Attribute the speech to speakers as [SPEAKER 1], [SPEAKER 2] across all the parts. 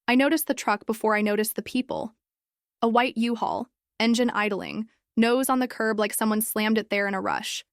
[SPEAKER 1] I noticed the truck before I noticed the people. A white U-Haul, engine idling, nose on the curb like someone slammed it there in a rush.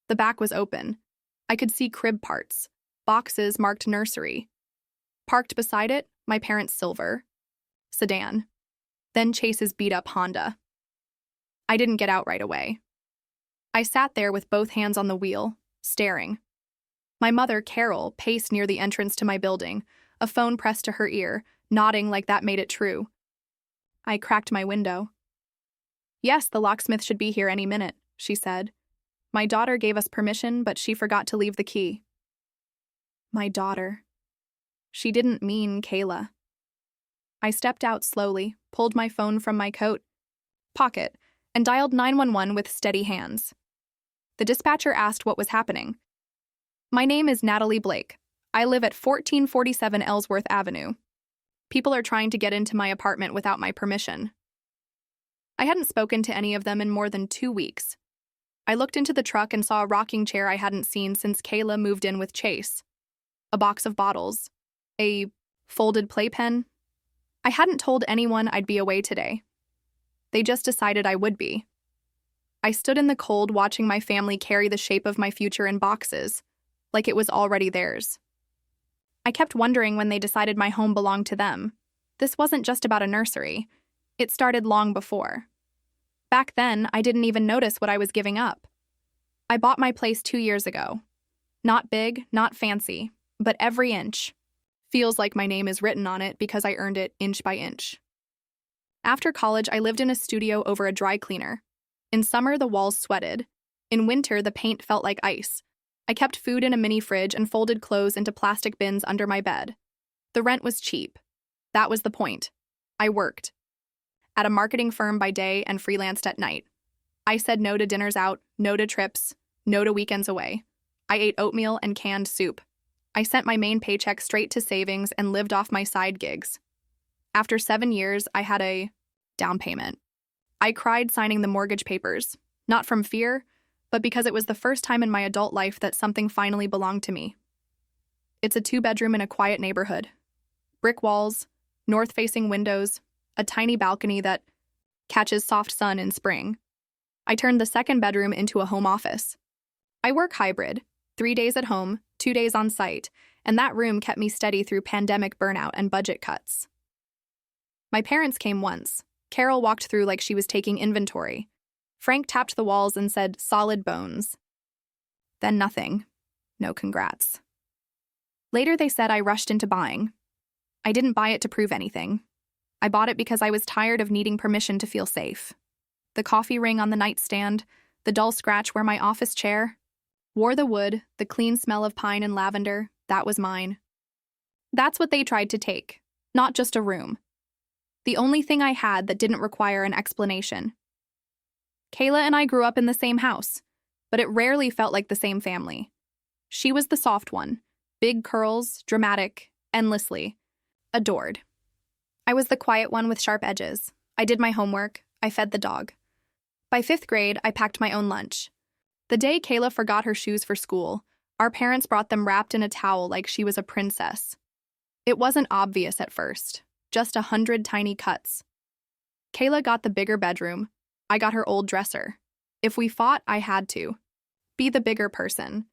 [SPEAKER 1] The back was open. I could see crib parts, boxes marked nursery. Parked beside it, my parents' silver sedan. Then Chase's beat-up Honda. I didn't get out right away. I sat there with both hands on the wheel, staring. My mother, Carol, paced near the entrance to my building, a phone pressed to her ear, nodding like that made it true. I cracked my window. "Yes, the locksmith should be here any minute," she said. "My daughter gave us permission, but she forgot to leave the key." My daughter. She didn't mean Kayla. I stepped out slowly, pulled my phone from my coat pocket, and dialed 911 with steady hands. The dispatcher asked what was happening. "My name is Natalie Blake. I live at 1447 Ellsworth Avenue. People are trying to get into my apartment without my permission." I hadn't spoken to any of them in more than 2 weeks. I looked into the truck and saw a rocking chair I hadn't seen since Kayla moved in with Chase. A box of bottles. A folded playpen. I hadn't told anyone I'd be away today. They just decided I would be. I stood in the cold watching my family carry the shape of my future in boxes, like it was already theirs. I kept wondering when they decided my home belonged to them. This wasn't just about a nursery. It started long before. Back then, I didn't even notice what I was giving up. I bought my place 2 years ago. Not big, not fancy, but every inch. Feels like my name is written on it because I earned it inch by inch. After college, I lived in a studio over a dry cleaner. In summer, the walls sweated. In winter, the paint felt like ice. I kept food in a mini fridge and folded clothes into plastic bins under my bed. The rent was cheap. That was the point. I worked. At a marketing firm by day and freelanced at night. I said no to dinners out, no to trips, no to weekends away. I ate oatmeal and canned soup. I sent my main paycheck straight to savings and lived off my side gigs. After 7 years, I had a down payment. I cried signing the mortgage papers, not from fear, but because it was the first time in my adult life that something finally belonged to me. It's a 2-bedroom in a quiet neighborhood. Brick walls, north-facing windows, a tiny balcony that catches soft sun in spring. I turned the second bedroom into a home office. I work hybrid, 3 days at home, 2 days on site, and that room kept me steady through pandemic burnout and budget cuts. My parents came once. Carol walked through like she was taking inventory. Frank tapped the walls and said, "Solid bones." Then nothing. No congrats. Later they said I rushed into buying. I didn't buy it to prove anything. I bought it because I was tired of needing permission to feel safe. The coffee ring on the nightstand, the dull scratch where my office chair wore the wood, the clean smell of pine and lavender, that was mine. That's what they tried to take, not just a room. The only thing I had that didn't require an explanation. Kayla and I grew up in the same house, but it rarely felt like the same family. She was the soft one, big curls, dramatic, endlessly, adored. I was the quiet one with sharp edges. I did my homework, I fed the dog. By 5th grade, I packed my own lunch. The day Kayla forgot her shoes for school, our parents brought them wrapped in a towel like she was a princess. It wasn't obvious at first, just 100 tiny cuts. Kayla got the bigger bedroom. I got her old dresser. If we fought, I had to. Be the bigger person.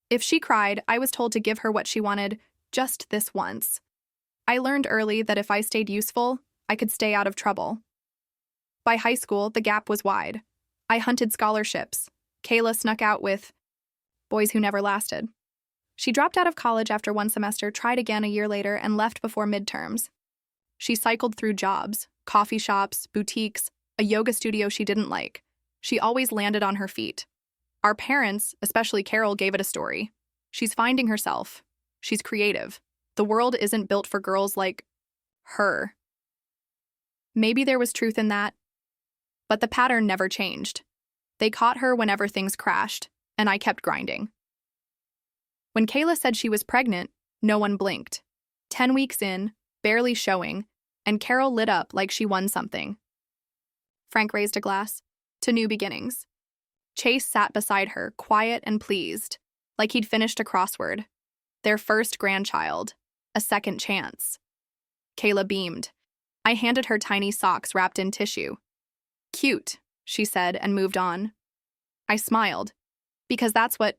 [SPEAKER 1] If she cried, I was told to give her what she wanted, just this once. I learned early that if I stayed useful, I could stay out of trouble. By high school, the gap was wide. I hunted scholarships. Kayla snuck out with boys who never lasted. She dropped out of college after 1 semester, tried again a year later, and left before midterms. She cycled through jobs, coffee shops, boutiques, a yoga studio she didn't like. She always landed on her feet. Our parents, especially Carol, gave it a story. She's finding herself. She's creative. The world isn't built for girls like her. Maybe there was truth in that, but the pattern never changed. They caught her whenever things crashed, and I kept grinding. When Kayla said she was pregnant, no one blinked. 10 weeks in, barely showing, and Carol lit up like she won something. Frank raised a glass. To new beginnings. Chase sat beside her, quiet and pleased, like he'd finished a crossword. Their first grandchild. A second chance. Kayla beamed. I handed her tiny socks wrapped in tissue. Cute, she said and moved on. I smiled. Because that's what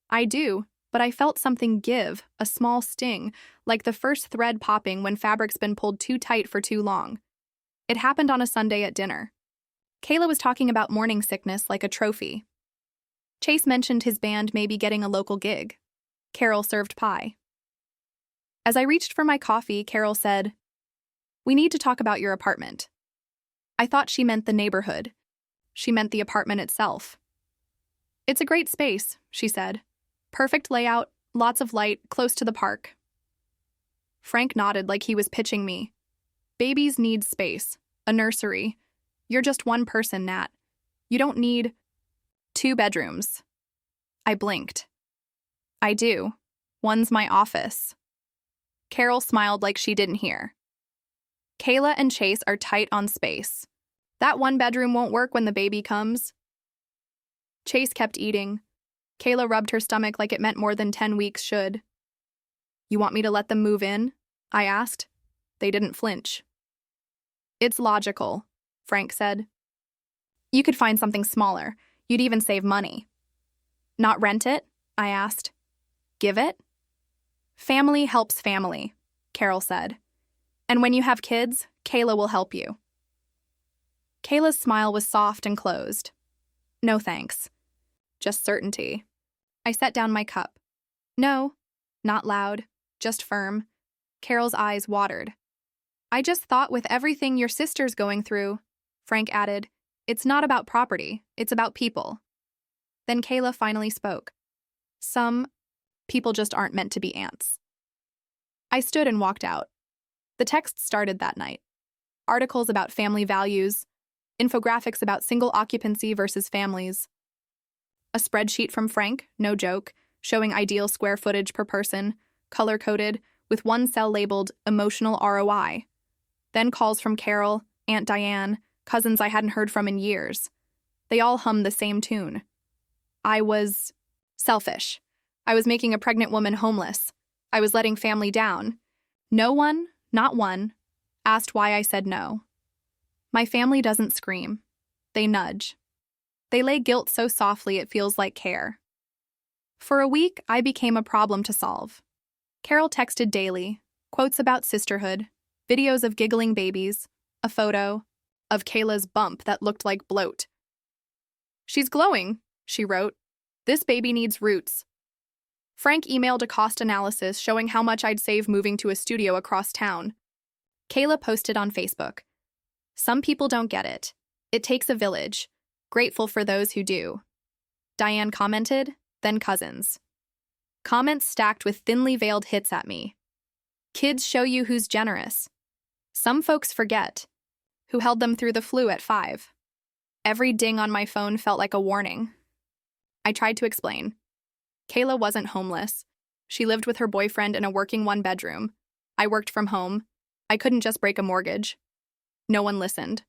[SPEAKER 1] I do, but I felt something give, a small sting, like the first thread popping when fabric's been pulled too tight for too long. It happened on a Sunday at dinner. Kayla was talking about morning sickness like a trophy. Chase mentioned his band may be getting a local gig. Carol served pie. As I reached for my coffee, Carol said, "We need to talk about your apartment." I thought she meant the neighborhood. She meant the apartment itself. "It's a great space," she said. "Perfect layout, lots of light, close to the park." Frank nodded like he was pitching me. "Babies need space, a nursery. You're just one person, Nat. You don't need 2 bedrooms." I blinked. "I do. One's my office." Carol smiled like she didn't hear. "Kayla and Chase are tight on space. That 1 bedroom won't work when the baby comes." Chase kept eating. Kayla rubbed her stomach like it meant more than 10 weeks should. "You want me to let them move in?" I asked. They didn't flinch. "It's logical," Frank said. "You could find something smaller. You'd even save money." "Not rent it?" I asked. "Give it?" "Family helps family," Carol said. "And when you have kids, Kayla will help you." Kayla's smile was soft and closed. "No thanks. Just certainty." I set down my cup. "No," not loud, just firm. Carol's eyes watered. "I just thought with everything your sister's going through," Frank added, "it's not about property, it's about people." Then Kayla finally spoke. "Some people just aren't meant to be ants." I stood and walked out. The text started that night. Articles about family values, infographics about single occupancy versus families. A spreadsheet from Frank, no joke, showing ideal square footage per person, color-coded, with one cell labeled emotional ROI. Then calls from Carol, Aunt Diane, cousins I hadn't heard from in years. They all hummed the same tune. I was selfish. I was making a pregnant woman homeless. I was letting family down. No one, not one, asked why I said no. My family doesn't scream. They nudge. They lay guilt so softly it feels like care. For a week, I became a problem to solve. Carol texted daily, quotes about sisterhood, videos of giggling babies, a photo of Kayla's bump that looked like bloat. "She's glowing," she wrote. "This baby needs roots." Frank emailed a cost analysis showing how much I'd save moving to a studio across town. Kayla posted on Facebook. "Some people don't get it. It takes a village. Grateful for those who do." Diane commented, then cousins. Comments stacked with thinly veiled hits at me. "Kids show you who's generous. Some folks forget. Who held them through the flu at 5. Every ding on my phone felt like a warning. I tried to explain. Kayla wasn't homeless. She lived with her boyfriend in a working 1-bedroom. I worked from home. I couldn't just break a mortgage. No one listened.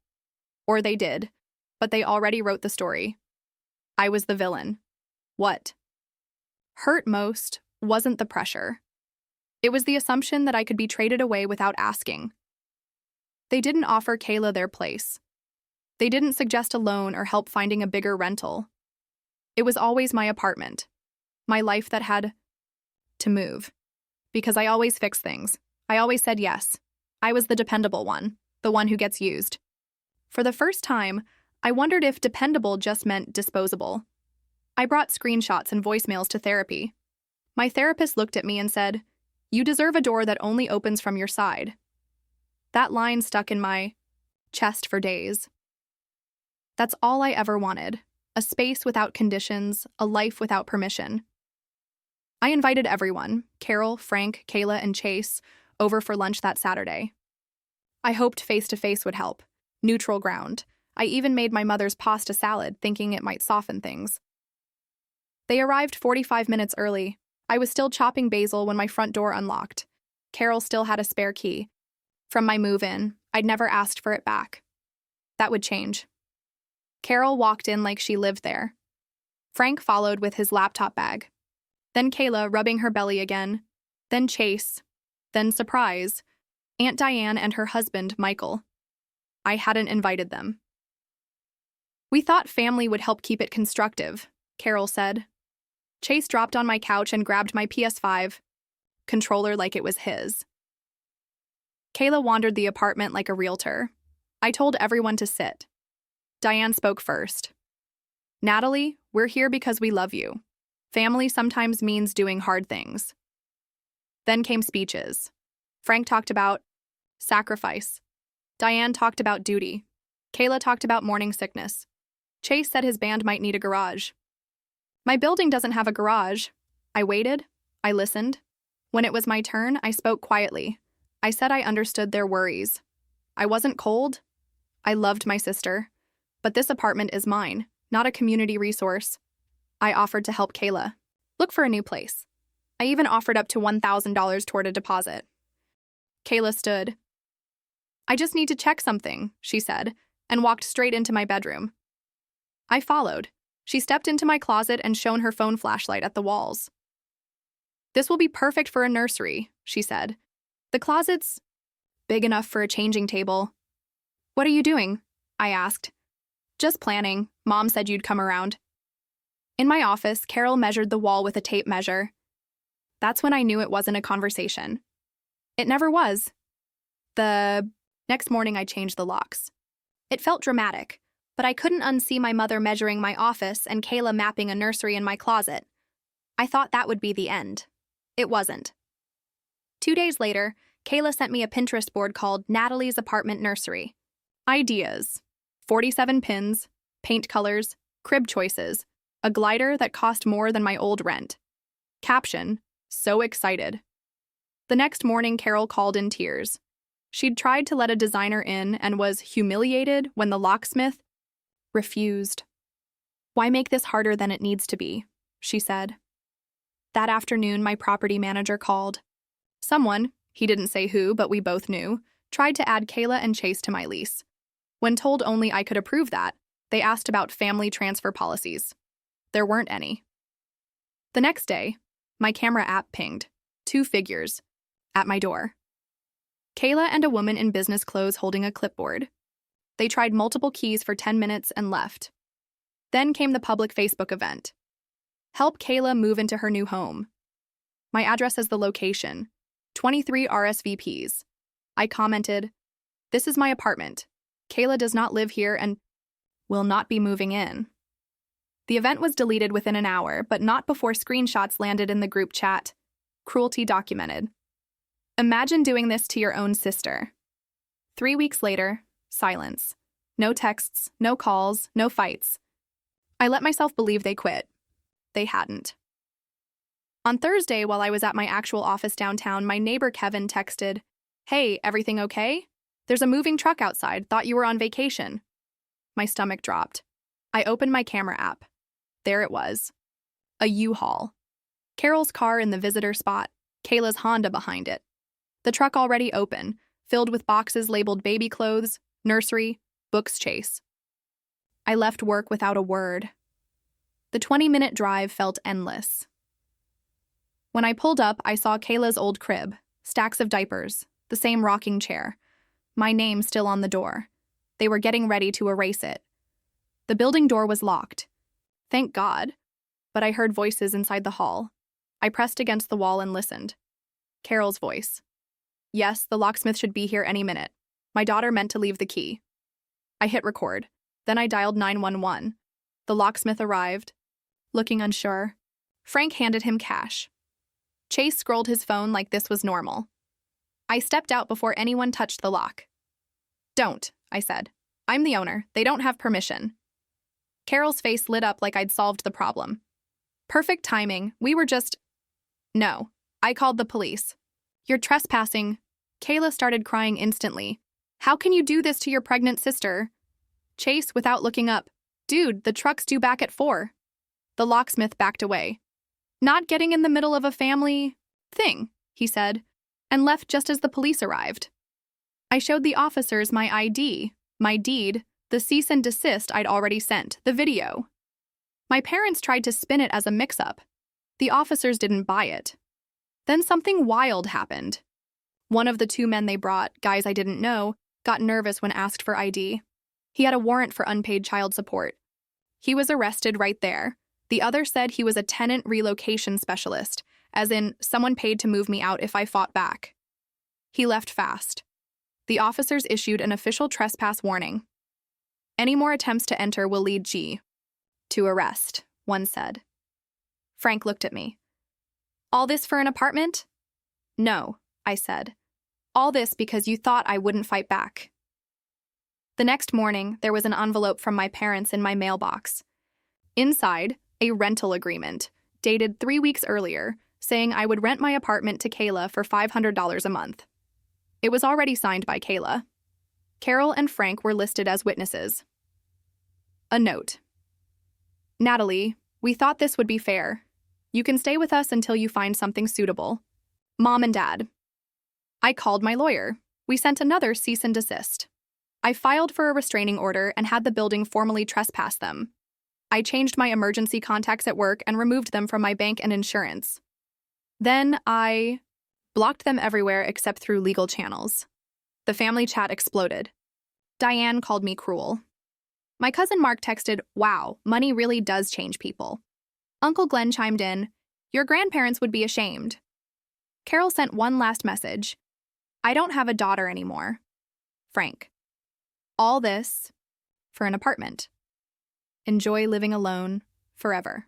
[SPEAKER 1] Or they did, but they already wrote the story. I was the villain. What hurt most wasn't the pressure. It was the assumption that I could be traded away without asking. They didn't offer Kayla their place. They didn't suggest a loan or help finding a bigger rental. It was always my apartment, my life that had to move. Because I always fixed things. I always said yes. I was the dependable one, the one who gets used. For the first time, I wondered if dependable just meant disposable. I brought screenshots and voicemails to therapy. My therapist looked at me and said, "You deserve a door that only opens from your side." That line stuck in my chest for days. That's all I ever wanted. A space without conditions, a life without permission. I invited everyone, Carol, Frank, Kayla, and Chase, over for lunch that Saturday. I hoped face-to-face would help. Neutral ground. I even made my mother's pasta salad, thinking it might soften things. They arrived 45 minutes early. I was still chopping basil when my front door unlocked. Carol still had a spare key. From my move-in, I'd never asked for it back. That would change. Carol walked in like she lived there. Frank followed with his laptop bag. Then Kayla rubbing her belly again. Then Chase. Then surprise. Aunt Diane and her husband, Michael. I hadn't invited them. We thought family would help keep it constructive, Carol said. Chase dropped on my couch and grabbed my PS5 controller like it was his. Kayla wandered the apartment like a realtor. I told everyone to sit. Diane spoke first. Natalie, we're here because we love you. Family sometimes means doing hard things. Then came speeches. Frank talked about sacrifice. Diane talked about duty. Kayla talked about morning sickness. Chase said his band might need a garage. My building doesn't have a garage. I waited. I listened. When it was my turn, I spoke quietly. I said I understood their worries. I wasn't cold. I loved my sister. But this apartment is mine, not a community resource. I offered to help Kayla look for a new place. I even offered up to $1,000 toward a deposit. Kayla stood. I just need to check something, she said, and walked straight into my bedroom. I followed. She stepped into my closet and shone her phone flashlight at the walls. This will be perfect for a nursery, she said. The closet's big enough for a changing table. What are you doing? I asked. Just planning. Mom said you'd come around. In my office, Carol measured the wall with a tape measure. That's when I knew it wasn't a conversation. It never was. The next morning, I changed the locks. It felt dramatic, but I couldn't unsee my mother measuring my office and Kayla mapping a nursery in my closet. I thought that would be the end. It wasn't. 2 days later, Kayla sent me a Pinterest board called Natalie's Apartment Nursery. Ideas: 47 pins, paint colors, crib choices, a glider that cost more than my old rent. Caption: so excited. The next morning, Carol called in tears. She'd tried to let a designer in and was humiliated when the locksmith refused. Why make this harder than it needs to be? She said. That afternoon, my property manager called. Someone, he didn't say who, but we both knew, tried to add Kayla and Chase to my lease. When told only I could approve that, they asked about family transfer policies. There weren't any. The next day, my camera app pinged, 2 figures, at my door. Kayla and a woman in business clothes holding a clipboard. They tried multiple keys for 10 minutes and left. Then came the public Facebook event. Help Kayla move into her new home. My address is the location. 23 RSVPs. I commented, this is my apartment. Kayla does not live here and will not be moving in. The event was deleted within an hour, but not before screenshots landed in the group chat. Cruelty documented. Imagine doing this to your own sister. 3 weeks later, silence. No texts, no calls, no fights. I let myself believe they quit. They hadn't. On Thursday, while I was at my actual office downtown, my neighbor Kevin texted, "Hey, everything okay? There's a moving truck outside. Thought you were on vacation." My stomach dropped. I opened my camera app. There it was. A U-Haul. Carol's car in the visitor spot, Kayla's Honda behind it. The truck already open, filled with boxes labeled baby clothes, nursery, books Chase. I left work without a word. The 20-minute drive felt endless. When I pulled up, I saw Kayla's old crib, stacks of diapers, the same rocking chair, my name still on the door. They were getting ready to erase it. The building door was locked. Thank God. But I heard voices inside the hall. I pressed against the wall and listened. Carol's voice. Yes, the locksmith should be here any minute. My daughter meant to leave the key. I hit record. Then I dialed 911. The locksmith arrived, looking unsure. Frank handed him cash. Chase scrolled his phone like this was normal. I stepped out before anyone touched the lock. Don't, I said. I'm the owner. They don't have permission. Carol's face lit up like I'd solved the problem. Perfect timing. We were just... No. I called the police. You're trespassing. Kayla started crying instantly. How can you do this to your pregnant sister? Chase, without looking up. Dude, the truck's due back at 4. The locksmith backed away. Not getting in the middle of a family thing, he said, and left just as the police arrived. I showed the officers my ID, my deed, the cease and desist I'd already sent, the video. My parents tried to spin it as a mix-up. The officers didn't buy it. Then something wild happened. One of the two men they brought, guys I didn't know, got nervous when asked for ID. He had a warrant for unpaid child support. He was arrested right there. The other said he was a tenant relocation specialist, as in someone paid to move me out if I fought back. He left fast. The officers issued an official trespass warning. Any more attempts to enter will lead to arrest, one said. Frank looked at me. All this for an apartment? No, I said. All this because you thought I wouldn't fight back. The next morning, there was an envelope from my parents in my mailbox. Inside, a rental agreement, dated 3 weeks earlier, saying I would rent my apartment to Kayla for $500 a month. It was already signed by Kayla. Carol and Frank were listed as witnesses. A note. Natalie, we thought this would be fair. You can stay with us until you find something suitable. Mom and Dad. I called my lawyer. We sent another cease and desist. I filed for a restraining order and had the building formally trespass them. I changed my emergency contacts at work and removed them from my bank and insurance. Then I blocked them everywhere except through legal channels. The family chat exploded. Diane called me cruel. My cousin Mark texted, "Wow, money really does change people." Uncle Glenn chimed in, "Your grandparents would be ashamed." Carol sent one last message. "I don't have a daughter anymore. Frank." All this for an apartment. Enjoy living alone forever.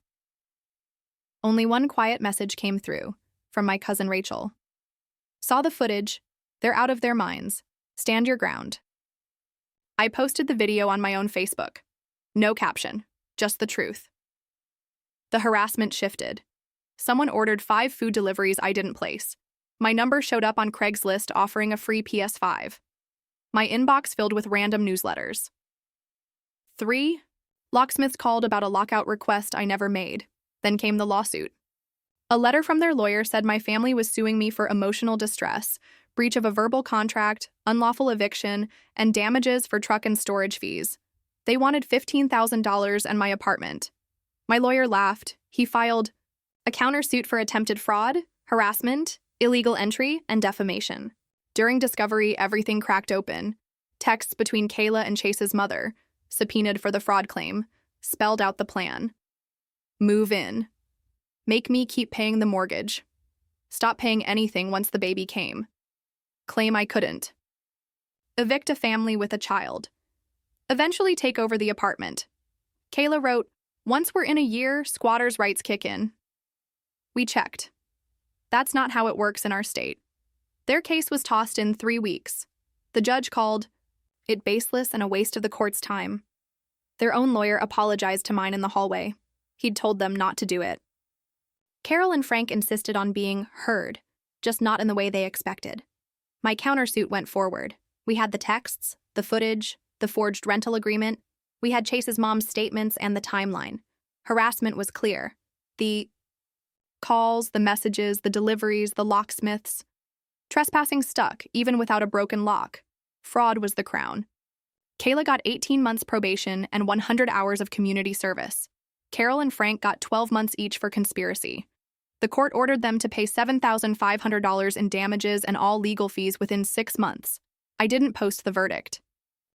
[SPEAKER 1] Only one quiet message came through, from my cousin Rachel. Saw the footage. They're out of their minds. Stand your ground. I posted the video on my own Facebook. No caption, just the truth. The harassment shifted. Someone ordered 5 food deliveries I didn't place. My number showed up on Craigslist offering a free PS5. My inbox filled with random newsletters. 3. Locksmiths called about a lockout request I never made. Then came the lawsuit. A letter from their lawyer said my family was suing me for emotional distress, breach of a verbal contract, unlawful eviction, and damages for truck and storage fees. They wanted $15,000 and my apartment. My lawyer laughed. He filed a countersuit for attempted fraud, harassment, illegal entry, and defamation. During discovery, everything cracked open. Texts between Kayla and Chase's mother, subpoenaed for the fraud claim, spelled out the plan. Move in. Make me keep paying the mortgage. Stop paying anything once the baby came. Claim I couldn't. Evict a family with a child. Eventually take over the apartment. Kayla wrote, "Once we're in a year, squatters' rights kick in." We checked. That's not how it works in our state. Their case was tossed in 3 weeks. The judge called it baseless and a waste of the court's time. Their own lawyer apologized to mine in the hallway. He'd told them not to do it. Carol and Frank insisted on being heard, just not in the way they expected. My countersuit went forward. We had the texts, the footage, the forged rental agreement. We had Chase's mom's statements and the timeline. Harassment was clear. The calls, the messages, the deliveries, the locksmiths. Trespassing stuck, even without a broken lock. Fraud was the crown. Kayla got 18 months probation and 100 hours of community service. Carol and Frank got 12 months each for conspiracy. The court ordered them to pay $7,500 in damages and all legal fees within 6 months. I didn't post the verdict.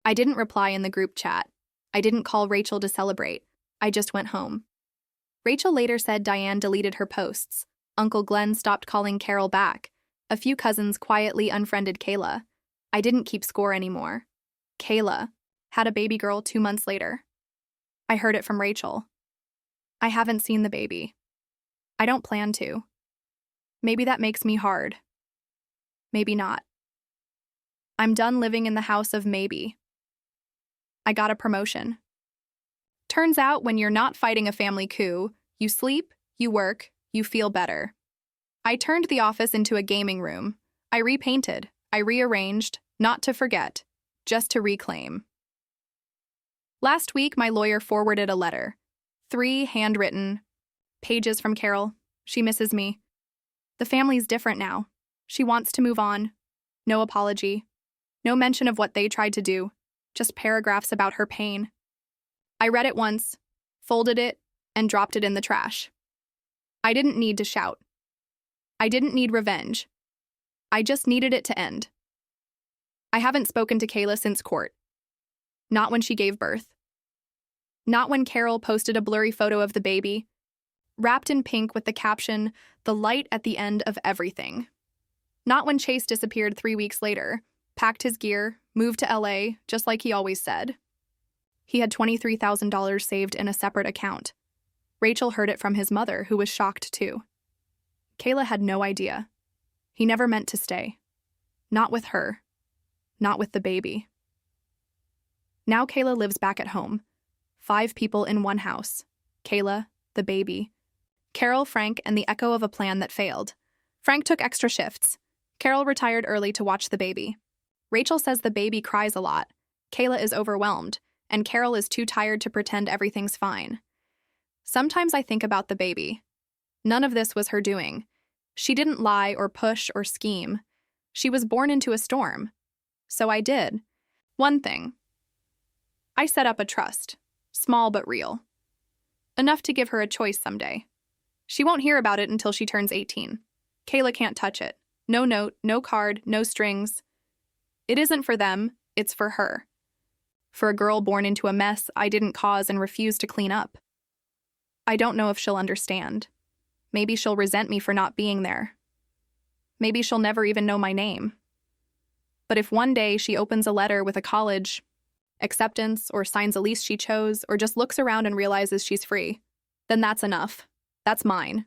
[SPEAKER 1] I didn't reply in the group chat. I didn't call Rachel to celebrate. I just went home. Rachel later said Diane deleted her posts. Uncle Glenn stopped calling Carol back. A few cousins quietly unfriended Kayla. I didn't keep score anymore. Kayla had a baby girl 2 months later. I heard it from Rachel. I haven't seen the baby. I don't plan to. Maybe that makes me hard. Maybe not. I'm done living in the house of maybe. I got a promotion. Turns out when you're not fighting a family coup, you sleep, you work, you feel better. I turned the office into a gaming room. I repainted, I rearranged, not to forget, just to reclaim. Last week, my lawyer forwarded a letter. 3 handwritten pages from Carol. She misses me. The family's different now. She wants to move on. No apology. No mention of what they tried to do. Just paragraphs about her pain. I read it once, folded it, and dropped it in the trash. I didn't need to shout. I didn't need revenge. I just needed it to end. I haven't spoken to Kayla since court. Not when she gave birth. Not when Carol posted a blurry photo of the baby, wrapped in pink with the caption, "The light at the end of everything." Not when Chase disappeared 3 weeks later, packed his gear, moved to LA, just like he always said. He had $23,000 saved in a separate account. Rachel heard it from his mother, who was shocked too. Kayla had no idea. He never meant to stay. Not with her. Not with the baby. Now Kayla lives back at home. 5 people in one house. Kayla, the baby, Carol, Frank, and the echo of a plan that failed. Frank took extra shifts. Carol retired early to watch the baby. Rachel says the baby cries a lot. Kayla is overwhelmed, and Carol is too tired to pretend everything's fine. Sometimes I think about the baby. None of this was her doing. She didn't lie or push or scheme. She was born into a storm. So I did. One thing. I set up a trust, small but real. Enough to give her a choice someday. She won't hear about it until she turns 18. Kayla can't touch it. No note, no card, no strings. It isn't for them, it's for her. For a girl born into a mess I didn't cause and refuse to clean up. I don't know if she'll understand. Maybe she'll resent me for not being there. Maybe she'll never even know my name. But if one day she opens a letter with a college acceptance, or signs a lease she chose, or just looks around and realizes she's free, then that's enough. That's mine.